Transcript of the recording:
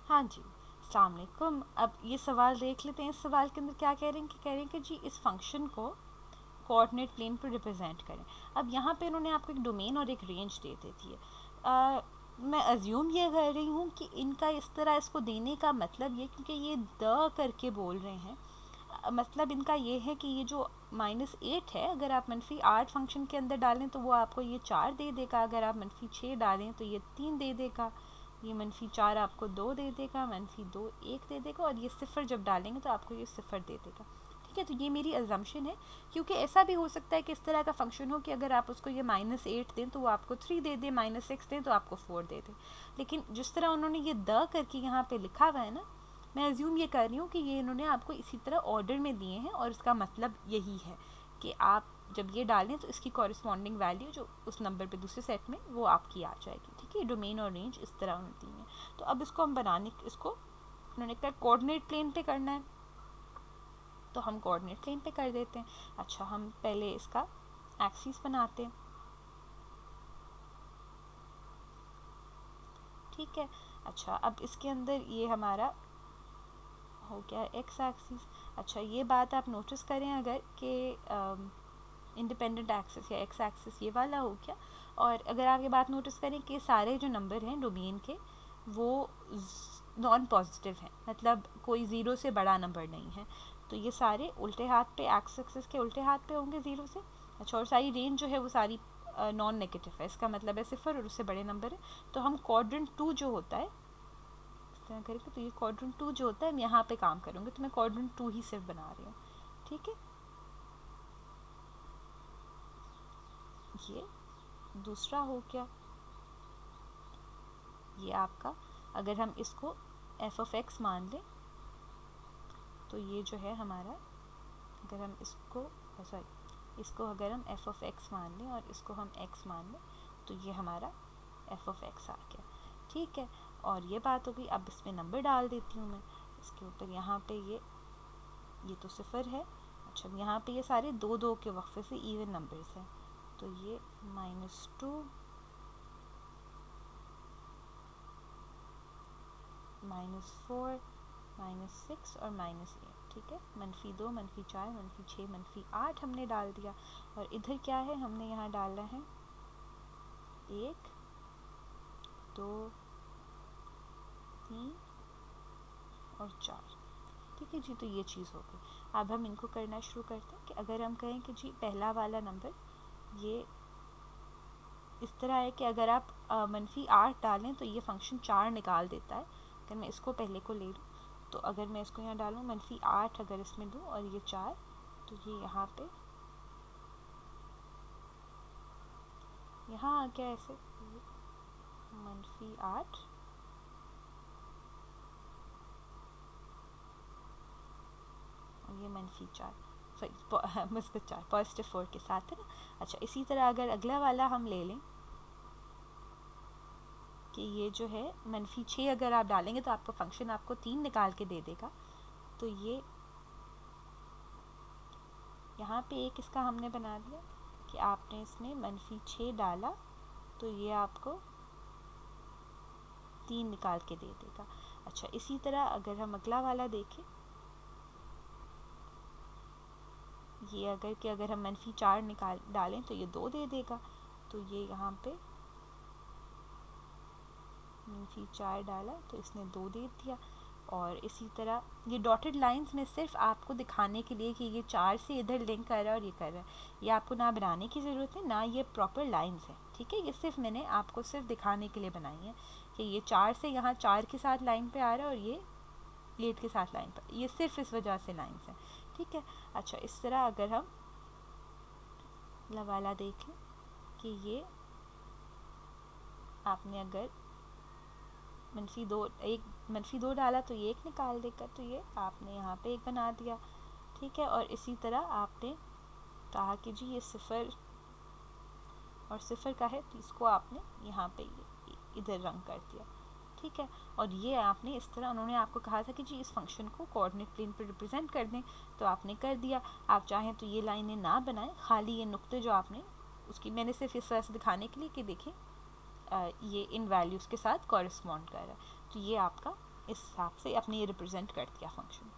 हाँ जी, अस्सलाम वालेकुम। अब ये सवाल देख लेते हैं। इस सवाल के अंदर क्या कह रहे हैं कि जी इस फंक्शन को कोऑर्डिनेट प्लेन पर रिप्रेजेंट करें। अब यहाँ पे इन्होंने आपको एक डोमेन और एक रेंज दे देती है। मैं अज्यूम ये कर रही हूँ कि इनका इस तरह इसको देने का मतलब ये, क्योंकि ये द करके बोल रहे हैं, मतलब इनका ये है कि ये जो -8 है, अगर आप -8 फंक्शन के अंदर डालें तो वो आपको ये 4 दे देगा, अगर आप -6 डालें तो ये 3 दे देगा, ये -4 आपको 2 दे देगा, -2 1 दे देगा, और ये सिफर जब डालेंगे तो आपको ये सिफर दे देगा। ठीक है, तो ये मेरी अजम्पशन है, क्योंकि ऐसा भी हो सकता है कि इस तरह का फंक्शन हो कि अगर आप उसको ये -8 दें तो वो आपको 3 दे दे, -6 दें तो आपको 4 दे दे। लेकिन जिस तरह उन्होंने ये द करके यहाँ पे लिखा हुआ है ना, मैं अज्यूम ये कर रही हूँ कि ये इन्होंने आपको इसी तरह ऑर्डर में दिए हैं, और इसका मतलब यही है कि आप जब ये डालें तो इसकी कॉरिस्पॉन्डिंग वैल्यू जो उस नंबर पे दूसरे सेट में वो आपकी आ जाएगी। ठीक है, डोमेन और रेंज इस तरह उन्होंने दी है। तो अब इसको हम बनाने, इसको उन्होंने कहा कोऑर्डिनेट प्लेन पे करना है, तो हम कोऑर्डिनेट प्लेन पे कर देते हैं। अच्छा, हम पहले इसका एक्सिस बनाते हैं। ठीक है, अच्छा अब इसके अंदर ये हमारा हो गया एक्स एक्सिस। अच्छा, ये बात आप नोटिस करें अगर कि इंडिपेंडेंट एक्सिस या एक्स एक्सिस ये वाला हो गया, और अगर आप ये बात नोटिस करें कि सारे जो नंबर हैं डोमेन के वो नॉन पॉजिटिव हैं, मतलब कोई ज़ीरो से बड़ा नंबर नहीं है, तो ये सारे उल्टे हाथ पे, एक्स एक्सिस के उल्टे हाथ पे होंगे ज़ीरो से। अच्छा, और सारी रेंज जो है वो सारी नॉन नेगेटिव है, इसका मतलब है सिफर और उससे बड़े नंबर है। तो हम क्वाड्रेंट 2 जो होता है इस तरह करेंगे, तो ये क्वाड्रेंट 2 जो होता है हम यहाँ पे काम करेंगे, तो मैं क्वाड्रेंट 2 ही सिर्फ बना रही हूँ। ठीक है, ये दूसरा हो गया। ये आपका, अगर हम इसको एफ ऑफ एक्स मान लें तो ये जो है हमारा, अगर हम इसको सॉरी इसको अगर हम एफ ऑफ एक्स मान लें और इसको हम एक्स मान लें तो ये हमारा एफ ऑफ एक्स आ गया। ठीक है, और ये बात हो गई। अब इसमें नंबर डाल देती हूँ मैं इसके ऊपर। यहाँ पे ये तो सिफर है। अच्छा, यहाँ पे ये सारे 2 2 के वक्फे से इवन नंबर्स हैं, तो ये -2, -4, -6 और -8। ठीक है, -2, -4, -6, -8 हमने डाल दिया। और इधर क्या है, हमने यहाँ डालना है 1 2 3 और 4। ठीक है जी, तो ये चीज़ हो गई। अब हम इनको करना शुरू करते हैं कि अगर हम कहें कि जी पहला वाला नंबर ये इस तरह है कि अगर आप -8 डालें तो ये फंक्शन 4 निकाल देता है। अगर मैं इसको पहले को ले लूँ, तो अगर मैं इसको यहाँ डालूँ -8 अगर इसमें दूँ और ये 4, तो ये यहाँ पे यहाँ आ गया ऐसे -8 और ये -4, सॉरी मुस्बत 4 +4 के साथ है ना। अच्छा, इसी तरह अगर अगला वाला हम ले लें कि ये जो है -6 अगर आप डालेंगे तो आपका फंक्शन आपको 3 निकाल के दे देगा। तो ये यहाँ पे एक इसका हमने बना दिया कि आपने इसमें -6 डाला तो ये आपको 3 निकाल के दे देगा। अच्छा, इसी तरह अगर हम अगला वाला देखें, ये अगर हम -4 निकाल डालें तो ये 2 दे देगा, तो ये यहाँ पे -4 डाला तो इसने 2 दे दिया। और इसी तरह ये डॉटेड लाइंस में सिर्फ आपको दिखाने के लिए कि ये 4 से इधर लिंक कर रहा है और ये कर रहा है, ये आपको ना बनाने की ज़रूरत है, ना ये प्रॉपर लाइंस है। ठीक है, ये सिर्फ मैंने आपको सिर्फ दिखाने के लिए बनाई है कि ये 4 से यहाँ 4 के साथ लाइन पे आ रहा है और ये 8 के साथ लाइन पर, ये सिर्फ इस वजह से लाइंस हैं। ठीक है, अच्छा इस तरह अगर हम वाला देख लें कि ये आपने अगर -2 डाला तो ये 1 निकाल देगा, तो ये आपने यहाँ पे 1 बना दिया। ठीक है, और इसी तरह आपने कहा कि जी ये सिफर और सिफर का है तो इसको आपने यहाँ पे इधर रंग कर दिया। ठीक है, और ये आपने इस तरह, उन्होंने आपको कहा था कि जी इस फंक्शन को कोऑर्डिनेट प्लेन पर रिप्रेजेंट कर दें, तो आपने कर दिया। आप चाहें तो ये लाइनें ना बनाएं, खाली ये नुक्ते जो आपने उसकी, मैंने सिर्फ इस तरह से दिखाने के लिए कि देखें ये इन वैल्यूज़ के साथ कॉरेस्पॉन्ड कर रहा है। तो ये आपका इस हिसाब से अपने ये रिप्रेजेंट कर दिया फंक्शन।